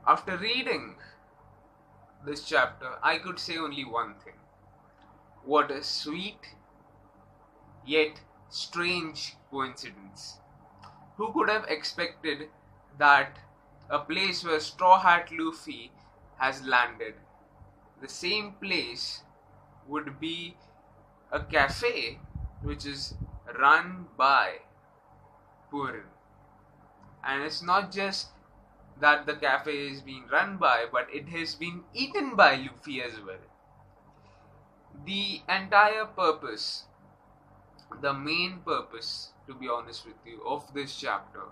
After reading this chapter, I could say only one thing. What a sweet yet strange coincidence. Who could have expected that a place where Straw Hat Luffy has landed, the same place would be a cafe which is run by Purin? And it's not just that the cafe is being run by, but it has been eaten by Luffy as well. The entire purpose, the main purpose, to be honest with you, of this chapter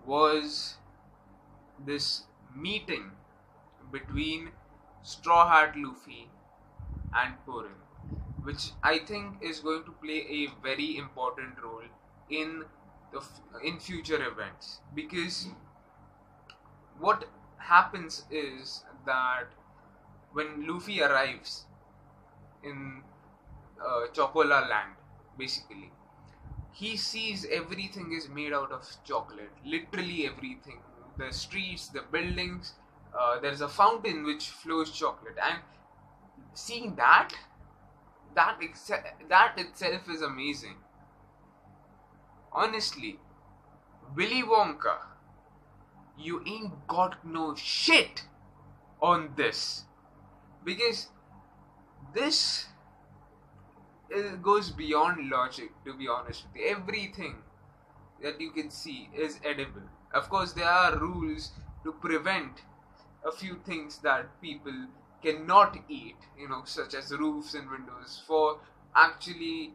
was this meeting between Straw Hat Luffy and Purin, which I think is going to play a very important role in in future events. Because what happens is that when Luffy arrives in Chocolatown, basically, he sees everything is made out of chocolate. Literally everything. The streets, the buildings. There's a fountain which flows chocolate, and seeing that itself is amazing. Honestly, Willy Wonka, you ain't got no shit on this, because this goes beyond logic, to be honest with you. Everything that you can see is edible. Of course, there are rules to prevent a few things that people cannot eat, such as roofs and windows, for actually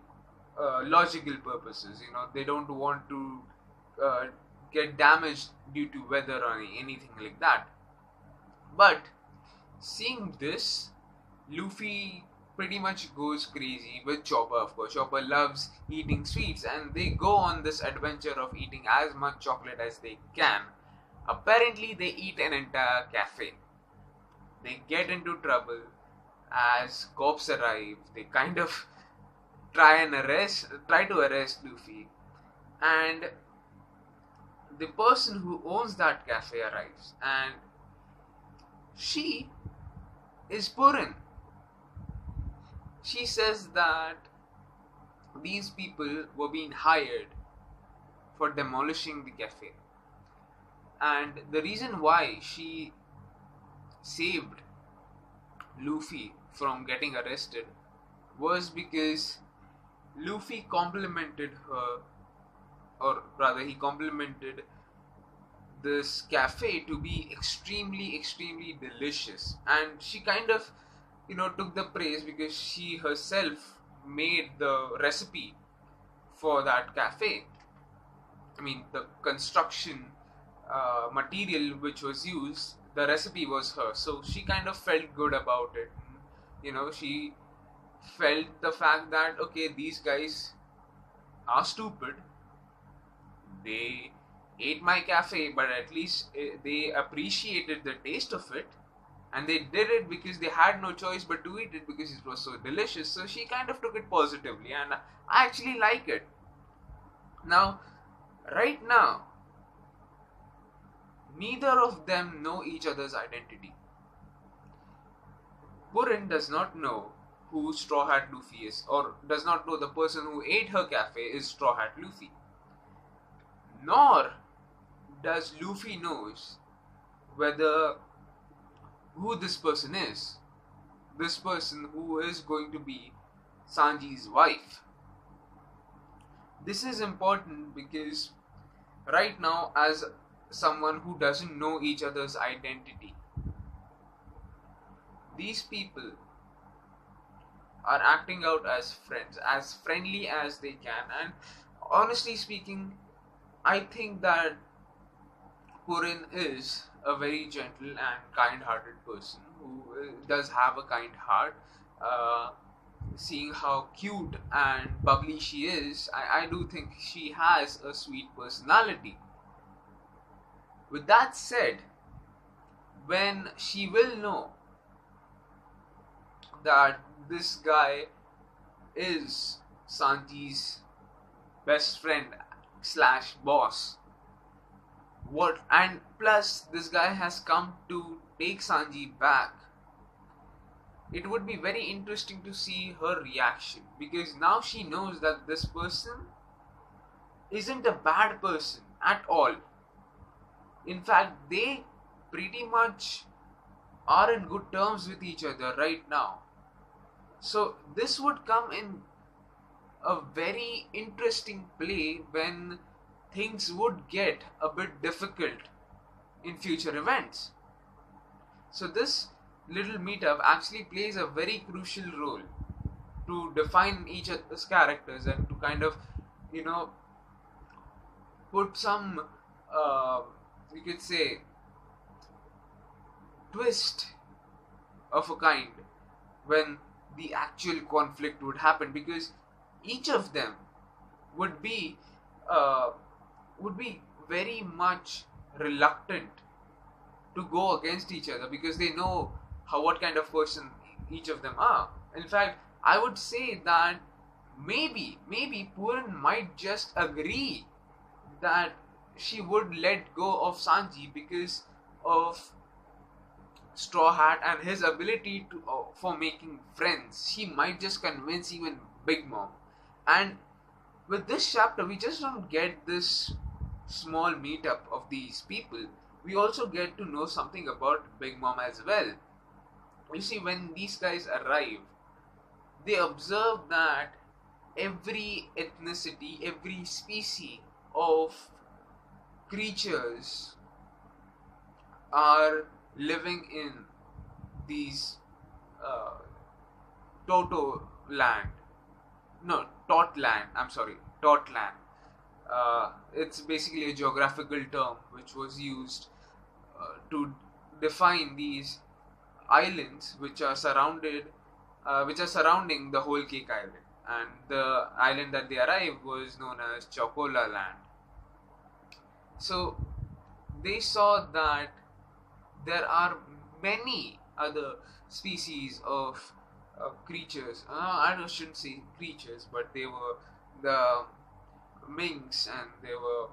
logical purposes. They don't want to uh, get damaged due to weather or anything like that. But seeing this, Luffy pretty much goes crazy with Chopper, of course. Chopper loves eating sweets, and they go on this adventure of eating as much chocolate as they can. Apparently, they eat an entire cafe. They get into trouble as cops arrive. They kind of try to arrest Luffy, and the person who owns that cafe arrives, and she is Purin. She says that these people were being hired for demolishing the cafe, and the reason why she saved Luffy from getting arrested was because Luffy complimented her, or rather, he complimented this cafe to be extremely, extremely delicious. And she kind of, took the praise because she herself made the recipe for that cafe. I mean, the construction material which was used, the recipe was her. So she kind of felt good about it. She felt the fact that, okay, these guys are stupid. They ate my cafe, but at least they appreciated the taste of it, and they did it because they had no choice but to eat it because it was so delicious. So she kind of took it positively, and I actually like it. Now, right now, neither of them know each other's identity. Purin does not know who Straw Hat Luffy is, or does not know the person who ate her cafe is Straw Hat Luffy. Nor does Luffy knows whether who this person is. This person who is going to be Sanji's wife. This is important because right now, as someone who doesn't know each other's identity, these people are acting out as friends, as friendly as they can. And honestly speaking, I think that Purin is a very gentle and kind-hearted person who does have a kind heart. Seeing how cute and bubbly she is, I do think she has a sweet personality. With that said, when she will know that this guy is Sanji's best friend slash boss, What, and plus this guy has come to take Sanji back. It would be very interesting to see her reaction, because now she knows that this person isn't a bad person at all. In fact, they pretty much are in good terms with each other right now. So this would come in a very interesting play when things would get a bit difficult in future events. So this little meetup actually plays a very crucial role to define each other's characters and to kind of, you know, put some, uh, you could say, twist of a kind when the actual conflict would happen, because each of them would be uh, would be very much reluctant to go against each other, because they know how, what kind of person each of them are. In fact, I would say that maybe Puran might just agree that she would let go of Sanji because of Straw Hat and his ability to for making friends. She might just convince even Big Mom. And with this chapter, we just don't get this small meetup of these people. We also get to know something about Big Mom as well. You see, when these guys arrive, they observe that every ethnicity, every species of creatures are living in these uh, Toto land. No, Tot land. I'm sorry, Tot land. It's basically a geographical term which was used to define these islands which are surrounding the whole Cake Island. And the island that they arrived was known as Chocolatown. So they saw that there are many other species of creatures. I shouldn't say creatures, but they were the minks, and there were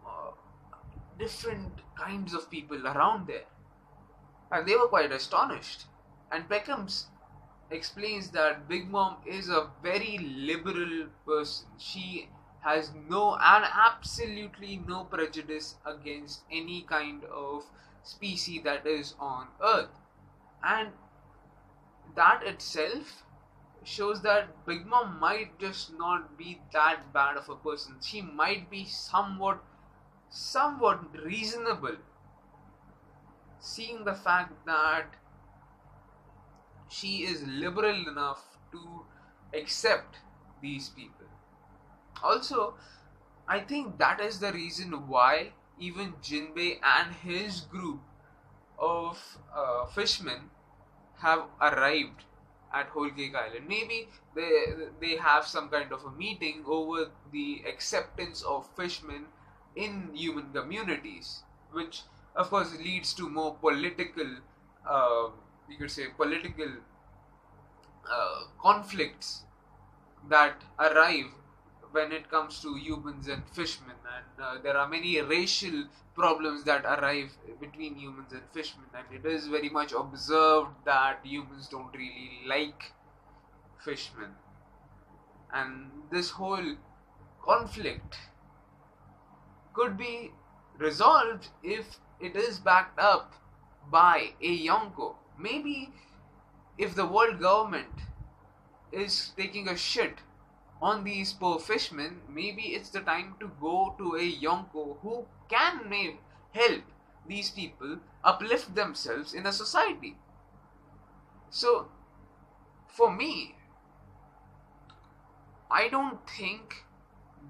uh, different kinds of people around there, and they were quite astonished. And Peckham's explains that Big Mom is a very liberal person. She has no and absolutely no prejudice against any kind of species that is on Earth. And that itself shows that Big Mom might just not be that bad of a person. She might be somewhat reasonable, seeing the fact that she is liberal enough to accept these people. Also, I think that is the reason why even Jinbei and his group of fishmen have arrived at Whole Cake Island. Maybe they have some kind of a meeting over the acceptance of fishmen in human communities, which of course leads to more political, you could say, political conflicts that arrive when it comes to humans and fishmen. And there are many racial problems that arrive between humans and fishmen, and it is very much observed that humans don't really like fishmen. And this whole conflict could be resolved if it is backed up by a Yonko. Maybe if the world government is taking a shit on these poor fishmen, maybe it's the time to go to a Yonko who can help these people uplift themselves in a society. So, for me, I don't think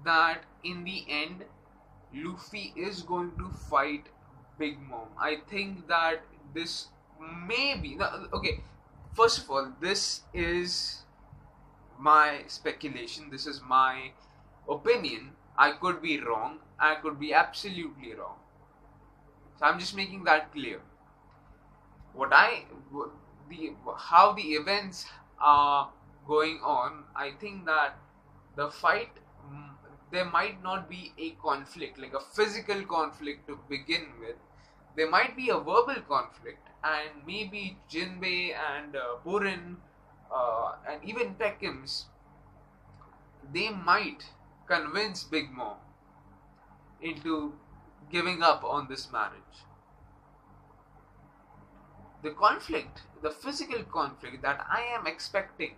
that in the end Luffy is going to fight Big Mom. I think that this may be. Okay, first of all, this is my speculation, this is my opinion. I could be wrong, I could be absolutely wrong. So I'm just making that clear. How the events are going on, I think that the fight there might not be a conflict, like a physical conflict to begin with. There might be a verbal conflict, and maybe Jinbei and Purin and even Peckham's, they might convince Big Mom into giving up on this marriage. The conflict, the physical conflict that I am expecting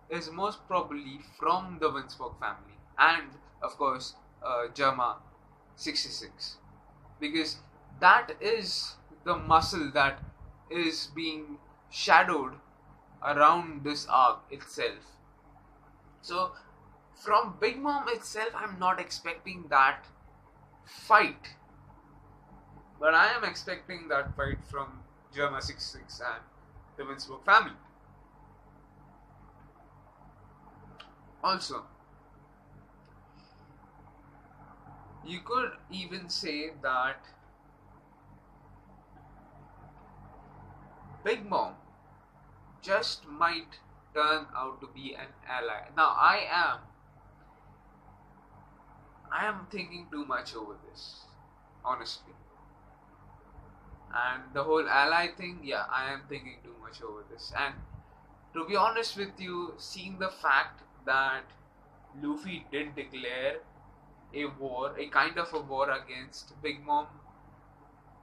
is most probably from the Winsburg family and, of course, Jama 66. Because that is the muscle that is being shadowed around this arc itself. So, from Big Mom itself, I'm not expecting that fight. But I am expecting that fight from Jama 66 and the Winsburg family. Also, you could even say that Big Mom just might turn out to be an ally. Now, I am thinking too much over this, honestly. And the whole ally thing, yeah, I am thinking too much over this. And to be honest with you, seeing the fact that Luffy did declare a war, a kind of a war against Big Mom,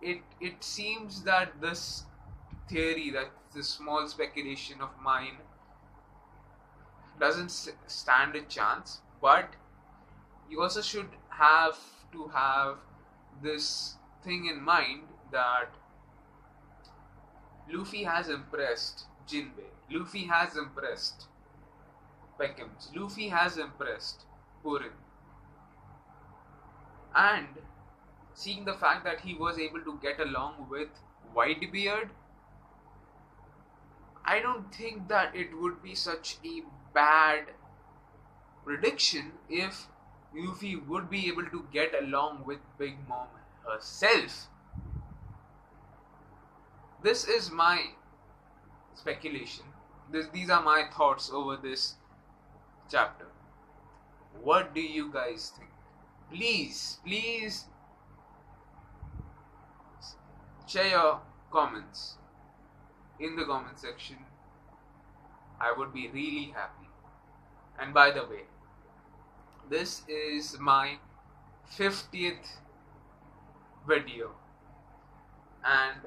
it seems that this theory, that this small speculation of mine doesn't stand a chance. But you also should have to have this thing in mind that Luffy has impressed Jinbei, Luffy has impressed Peckham's, Luffy has impressed Purin. And seeing the fact that he was able to get along with Whitebeard, I don't think that it would be such a bad prediction if Luffy would be able to get along with Big Mom herself. This is my speculation. These are my thoughts over this chapter. What do you guys think? Please share your comments in the comment section. I would be really happy. And by the way, this is my 50th video, and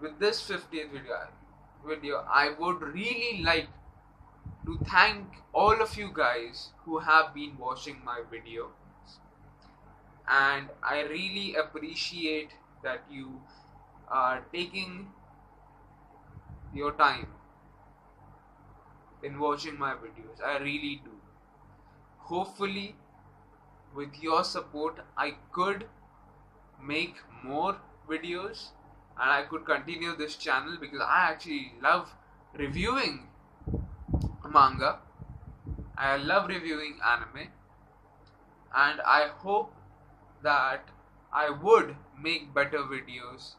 with this 50th video, I would really like to thank all of you guys who have been watching my videos, and I really appreciate that you are taking your time in watching my videos. I really do. Hopefully, with your support, I could make more videos and I could continue this channel, because I actually love reviewing manga, I love reviewing anime, and I hope that I would make better videos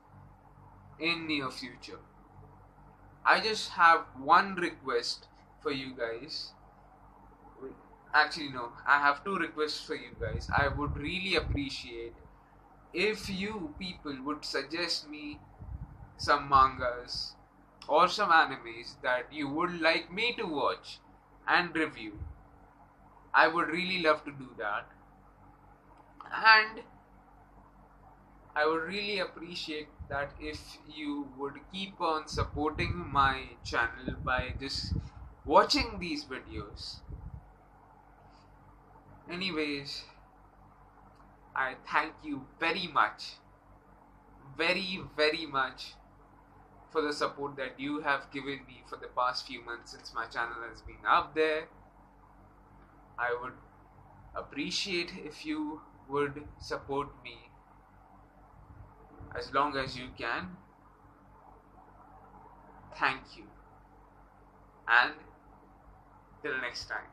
in near future. I just have one request for you guys. Actually, no, I have two requests for you guys. I would really appreciate if you people would suggest me some mangas or some animes that you would like me to watch and review. I would really love to do that. And I would really appreciate that if you would keep on supporting my channel by just watching these videos. Anyways, I thank you very much, very much, for the support that you have given me for the past few months since my channel has been up there. I would appreciate if you would support me as long as you can. Thank you. And till next time.